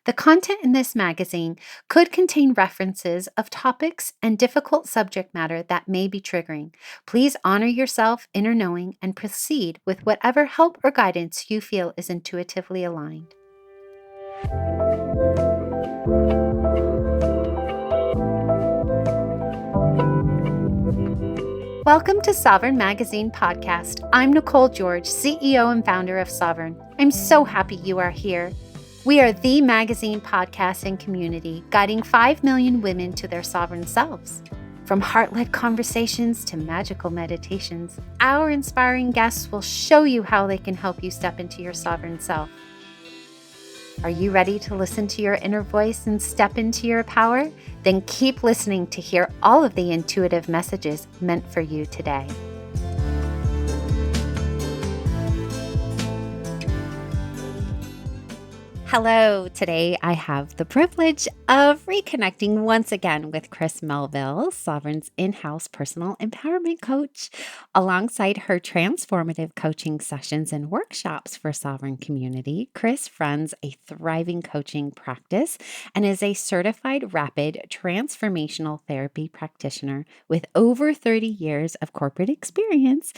The content in this magazine could contain references of topics and difficult subject matter that may be triggering. Please honor yourself, inner knowing, and proceed with whatever help or guidance you feel is intuitively aligned. Welcome to Sovereign Magazine Podcast. I'm Nicole George, CEO and founder of Sovereign. I'm so happy you are here. We are the magazine podcast and community guiding 5 million women to their sovereign selves. From heart-led conversations to magical meditations, our inspiring guests will show you how they can help you step into your sovereign self. Are you ready to listen to your inner voice and step into your power? Then keep listening to hear all of the intuitive messages meant for you today. Hello, today I have the privilege of reconnecting once again with Chris Melville, Sovereign's in-house personal empowerment coach, alongside her transformative coaching sessions and workshops for Sovereign community. Chris runs a thriving coaching practice and is a certified rapid transformational therapy practitioner with over 30 years of corporate experience.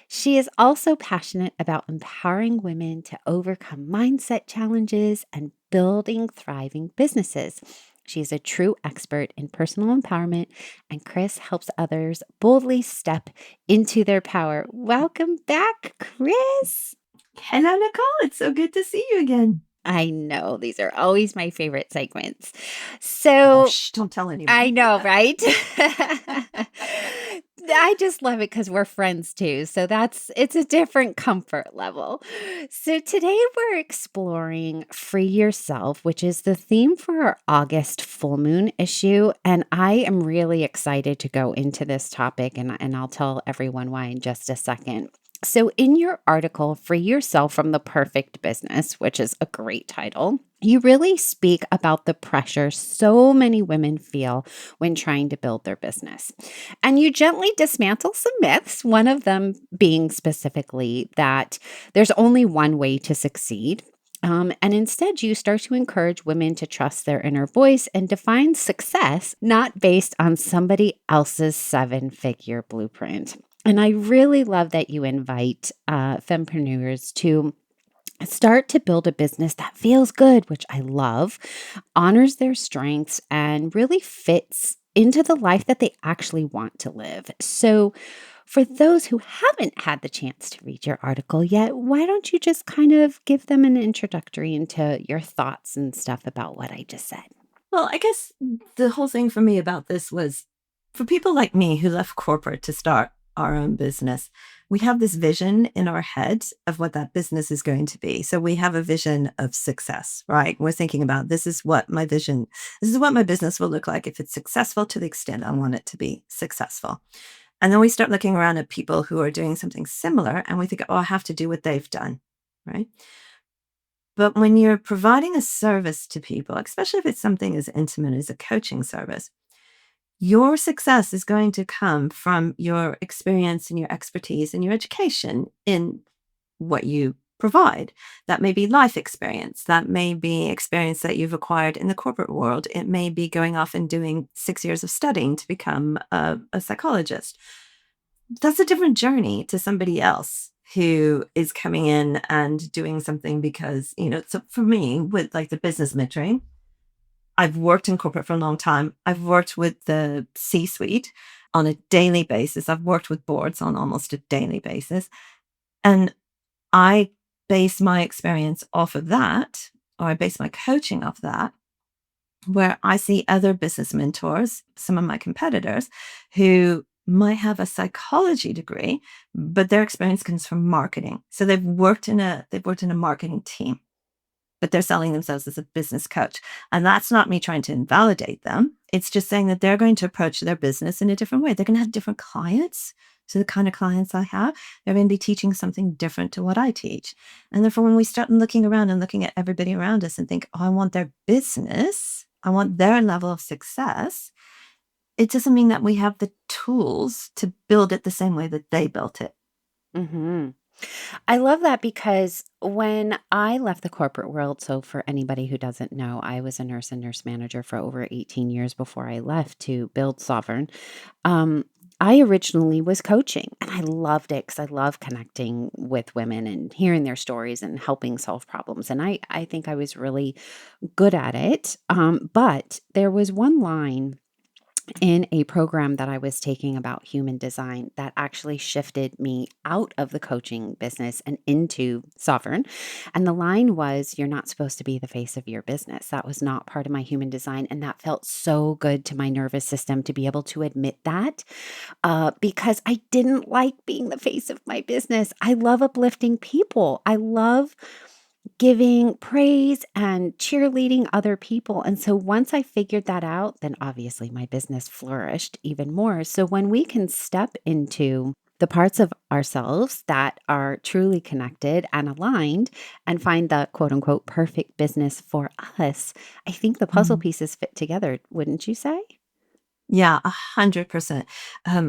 She is also passionate about empowering women to overcome mindset challenges and building thriving businesses. She's a true expert in personal empowerment, and Chris helps others boldly step into their power. Welcome back, Chris. Hello, Nicole. It's so good to see you again. I know, these are always my favorite segments. So, don't tell anyone. I know, right? I just love it because we're friends too. So it's a different comfort level. So today we're exploring Free Yourself, which is the theme for our August full moon issue. And I am really excited to go into this topic, and I'll tell everyone why in just a second. So in your article, Free Yourself from the Perfect Business, which is a great title, you really speak about the pressure so many women feel when trying to build their business. And you gently dismantle some myths, one of them being specifically that there's only one way to succeed. And instead, you start to encourage women to trust their inner voice and define success not based on somebody else's 7-figure blueprint. And I really love that you invite fempreneurs to start to build a business that feels good, which I love, honors their strengths, and really fits into the life that they actually want to live. So for those who haven't had the chance to read your article yet, why don't you just kind of give them an introductory into your thoughts and stuff about what I just said? Well, I guess the whole thing for me about this was for people like me who left corporate to start our own business, we have this vision in our head of what that business is going to be. So we have a vision of success, right? We're thinking about this is what my business will look like if it's successful to the extent I want it to be successful. And then we start looking around at people who are doing something similar and we think, oh, I have to do what they've done, right? But when you're providing a service to people, especially if it's something as intimate as a coaching service, your success is going to come from your experience and your expertise and your education in what you provide. That may be life experience. That may be experience that you've acquired in the corporate world. It may be going off and doing 6 years of studying to become a psychologist. That's a different journey to somebody else who is coming in and doing something because, so for me, with like the business mentoring, I've worked in corporate for a long time. I've worked with the C-suite on a daily basis. I've worked with boards on almost a daily basis. And I base my experience off of that, or I base my coaching off that, where I see other business mentors, some of my competitors, who might have a psychology degree, but their experience comes from marketing. So they've worked in a marketing team, but they're selling themselves as a business coach. And that's not me trying to invalidate them. It's just saying that they're going to approach their business in a different way. They're going to have different clients. So the kind of clients I have, they're going to be teaching something different to what I teach. And therefore, when we start looking around and looking at everybody around us and think, oh, I want their business, I want their level of success, it doesn't mean that we have the tools to build it the same way that they built it. Mm-hmm. I love that because when I left the corporate world, so for anybody who doesn't know, I was a nurse and nurse manager for over 18 years before I left to build Sovereign. Um, I originally was coaching and I loved it because I love connecting with women and hearing their stories and helping solve problems. And I think I was really good at it. But there was one line in a program that I was taking about human design that actually shifted me out of the coaching business and into Sovereign. And the line was, "You're not supposed to be the face of your business." That was not part of my human design. And that felt so good to my nervous system to be able to admit that because I didn't like being the face of my business. I love uplifting people. I love giving praise and cheerleading other people. And so once I figured that out, then obviously my business flourished even more. So when we can step into the parts of ourselves that are truly connected and aligned and find the quote unquote perfect business for us, I think the puzzle Mm. pieces fit together, wouldn't you say? Yeah, 100%.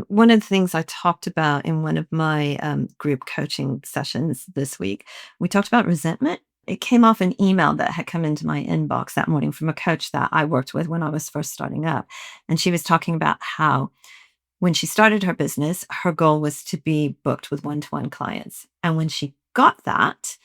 One of the things I talked about in one of my group coaching sessions this week, we talked about resentment. It came off an email that had come into my inbox that morning from a coach that I worked with when I was first starting up. And she was talking about how when she started her business, her goal was to be booked with one-to-one clients. And when she got that,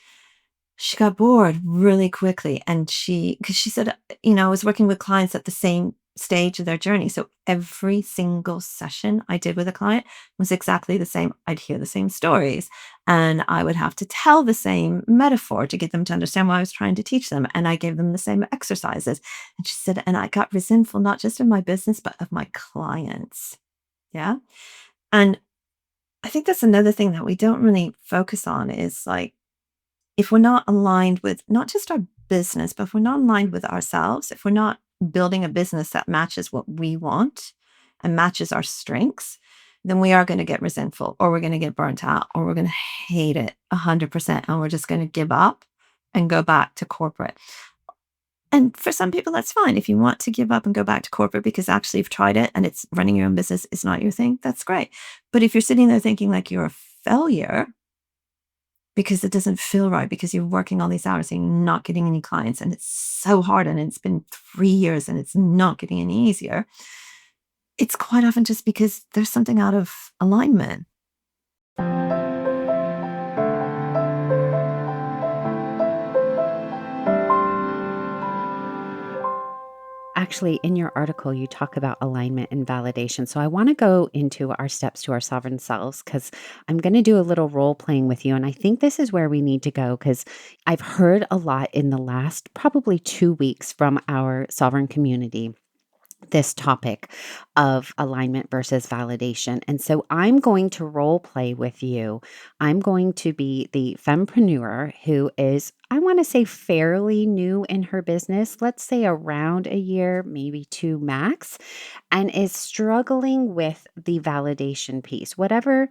she got bored really quickly. And because she said, I was working with clients at the same stage of their journey. So every single session I did with a client was exactly the same. I'd hear the same stories and I would have to tell the same metaphor to get them to understand what I was trying to teach them. And I gave them the same exercises. And she said, and I got resentful, not just of my business, but of my clients. Yeah. And I think that's another thing that we don't really focus on is like, if we're not aligned with not just our business, but if we're not aligned with ourselves, if we're not building a business that matches what we want and matches our strengths, then we are going to get resentful or we're going to get burnt out or we're going to hate it 100% and we're just going to give up and go back to corporate. And for some people, that's fine. If you want to give up and go back to corporate because actually you've tried it and it's running your own business is not your thing, that's great. But if you're sitting there thinking like you're a failure, because it doesn't feel right because you're working all these hours and you're not getting any clients and it's so hard and it's been 3 years and it's not getting any easier. It's quite often just because there's something out of alignment. Actually, in your article, you talk about alignment and validation. So I want to go into our steps to our sovereign selves because I'm going to do a little role playing with you. And I think this is where we need to go because I've heard a lot in the last probably 2 weeks from our sovereign community this topic of alignment versus validation. And so I'm going to role play with you. I'm going to be the fempreneur who is, I want to say, fairly new in her business, let's say around a year, maybe two max, and is struggling with the validation piece, whatever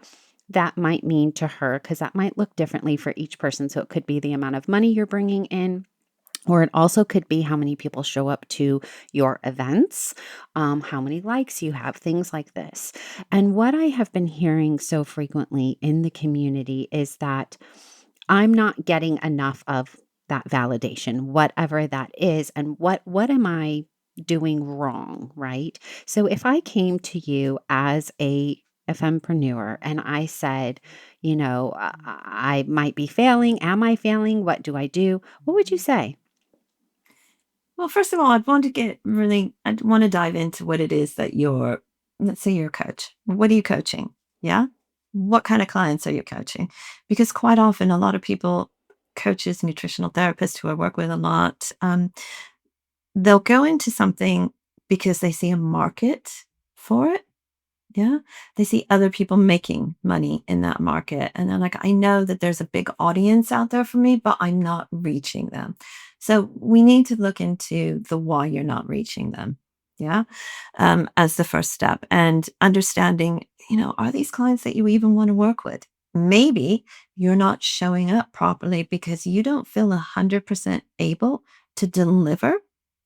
that might mean to her, because that might look differently for each person. So it could be the amount of money you're bringing in, or it also could be how many people show up to your events, how many likes you have, things like this. And what I have been hearing so frequently in the community is that I'm not getting enough of that validation, whatever that is, and what am I doing wrong, right? So if I came to you as a fempreneur and I said, I might be failing. Am I failing? What do I do? What would you say? Well, first of all, I'd want to dive into what it is that let's say you're a coach. What are you coaching? Yeah. What kind of clients are you coaching? Because quite often, a lot of people, coaches, nutritional therapists who I work with a lot, they'll go into something because they see a market for it. Yeah. They see other people making money in that market. And they're like, I know that there's a big audience out there for me, but I'm not reaching them. So we need to look into the why you're not reaching them. Yeah. As the first step and understanding, are these clients that you even want to work with? Maybe you're not showing up properly because you don't feel 100% able to deliver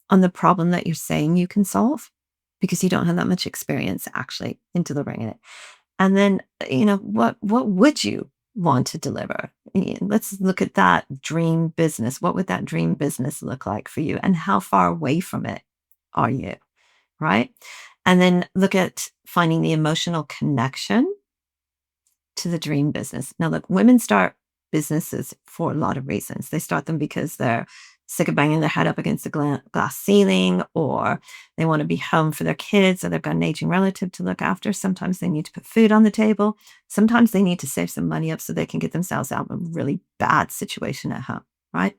on the problem that you're saying you can solve because you don't have that much experience actually into delivering it. And then, what would you want to deliver? Let's look at that dream business. What would that dream business look like for you? And how far away from it are you? Right. And then look at finding the emotional connection to the dream business. Now, look, women start businesses for a lot of reasons. They start them because they're sick of banging their head up against the glass ceiling, or they want to be home for their kids, or they've got an aging relative to look after. Sometimes they need to put food on the table. Sometimes they need to save some money up so they can get themselves out of a really bad situation at home, right?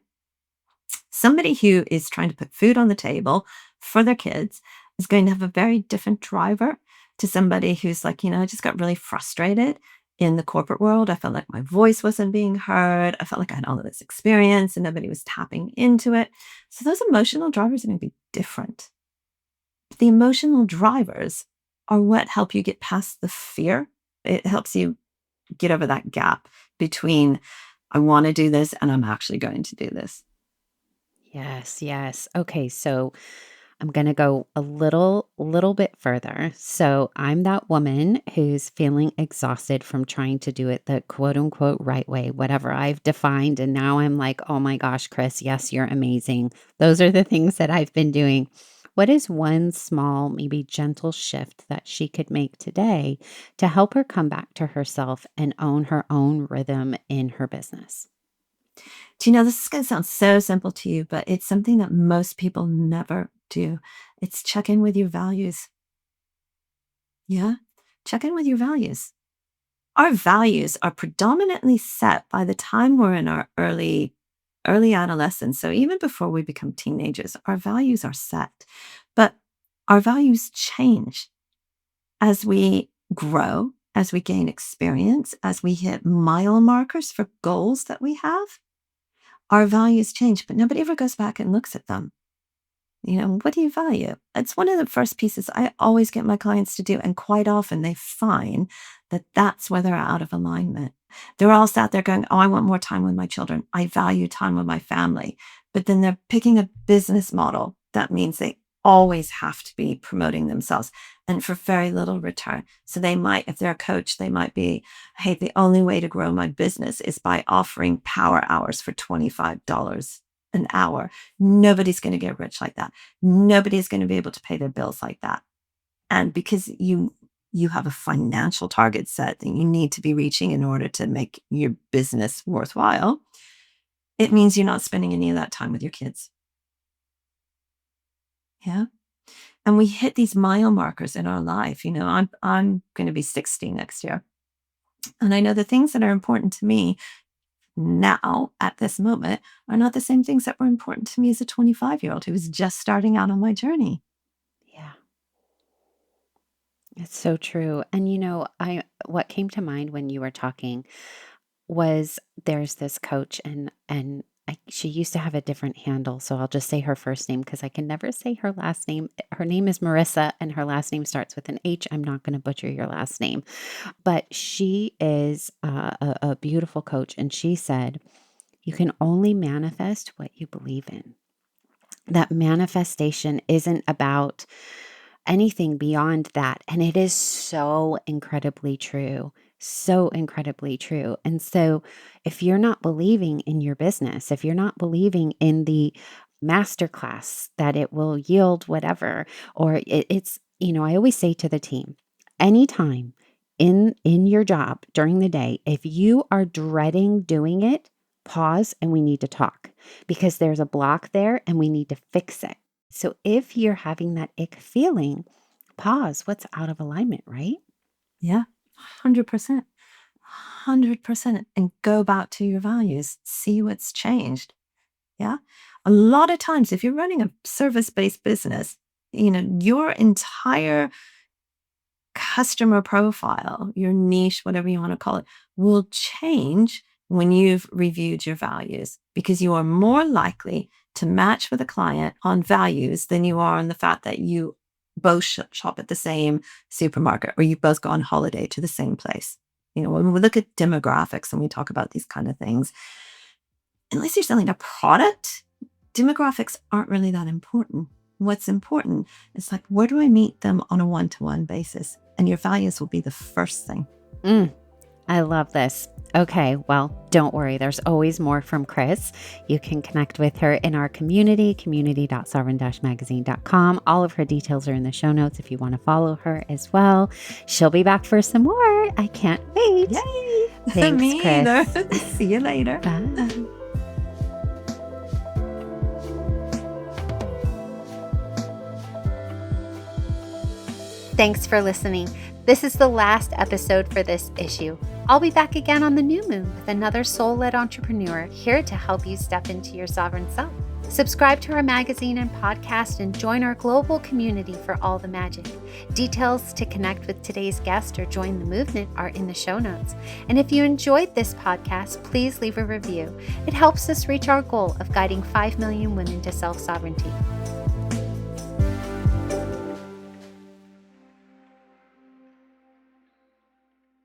Somebody who is trying to put food on the table for their kids is going to have a very different driver to somebody who's like, I just got really frustrated in the corporate world. I felt like my voice wasn't being heard. I felt like I had all of this experience and nobody was tapping into it. So those emotional drivers are going to be different. The emotional drivers are what help you get past the fear. It helps you get over that gap between I want to do this and I'm actually going to do this. Yes, yes. Okay, so I'm going to go a little bit further. So I'm that woman who's feeling exhausted from trying to do it the quote unquote right way, whatever I've defined. And now I'm like, oh my gosh, Chris, yes, you're amazing. Those are the things that I've been doing. What is one small, maybe gentle shift that she could make today to help her come back to herself and own her own rhythm in her business? Do you know, this is going to sound so simple to you, but it's something that most people never do. It's check in with your values. Yeah. Check in with your values. Our values are predominantly set by the time we're in our early adolescence. So even before we become teenagers, our values are set. But our values change as we grow, as we gain experience, as we hit mile markers for goals that we have. Our values change, but nobody ever goes back and looks at them. What do you value? It's one of the first pieces I always get my clients to do. And quite often they find that that's where they're out of alignment. They're all sat there going, oh, I want more time with my children. I value time with my family. But then they're picking a business model. That means they always have to be promoting themselves and for very little return. So they might, if they're a coach, they might be, hey, the only way to grow my business is by offering power hours for $25 an hour. Nobody's going to get rich like that. Nobody's going to be able to pay their bills like that. And because you have a financial target set that you need to be reaching in order to make your business worthwhile, it means you're not spending any of that time with your kids. Yeah. And we hit these mile markers in our life. I'm going to be 60 next year. And I know the things that are important to me now at this moment are not the same things that were important to me as a 25-year-old who was just starting out on my journey. Yeah. It's so true. And I what came to mind when you were talking was there's this coach she used to have a different handle, so I'll just say her first name because I can never say her last name. Her name is Marissa and her last name starts with an H. I'm not going to butcher your last name, but she is a beautiful coach, and she said, "You can only manifest what you believe in." That manifestation isn't about anything beyond that. And it is so incredibly true. So incredibly true. And so, if you're not believing in your business, if you're not believing in the masterclass that it will yield whatever, or I always say to the team, anytime in your job during the day, if you are dreading doing it, pause and we need to talk because there's a block there and we need to fix it. So if you're having that ick feeling, pause. What's out of alignment, right? Yeah, 100%. 100%. And go back to your values. See what's changed. Yeah. A lot of times, if you're running a service based business, your entire customer profile, your niche, whatever you want to call it, will change when you've reviewed your values because you are more likely to match with a client on values than you are on the fact that you both shop at the same supermarket or you both go on holiday to the same place. When we look at demographics and we talk about these kind of things, unless you're selling a product, demographics aren't really that important. What's important is like, where do I meet them on a one-to-one basis? And your values will be the first thing. Mm, I love this. Okay, well, don't worry. There's always more from Chris. You can connect with her in our community, community.sovereign-magazine.com. All of her details are in the show notes if you want to follow her as well. She'll be back for some more. I can't wait. Yay! Thanks, Me Chris. either. See you later. Bye. Thanks for listening. This is the last episode for this issue. I'll be back again on the new moon with another soul-led entrepreneur here to help you step into your sovereign self. Subscribe to our magazine and podcast and join our global community for all the magic. Details to connect with today's guest or join the movement are in the show notes. And if you enjoyed this podcast, please leave a review. It helps us reach our goal of guiding 5 million women to self-sovereignty.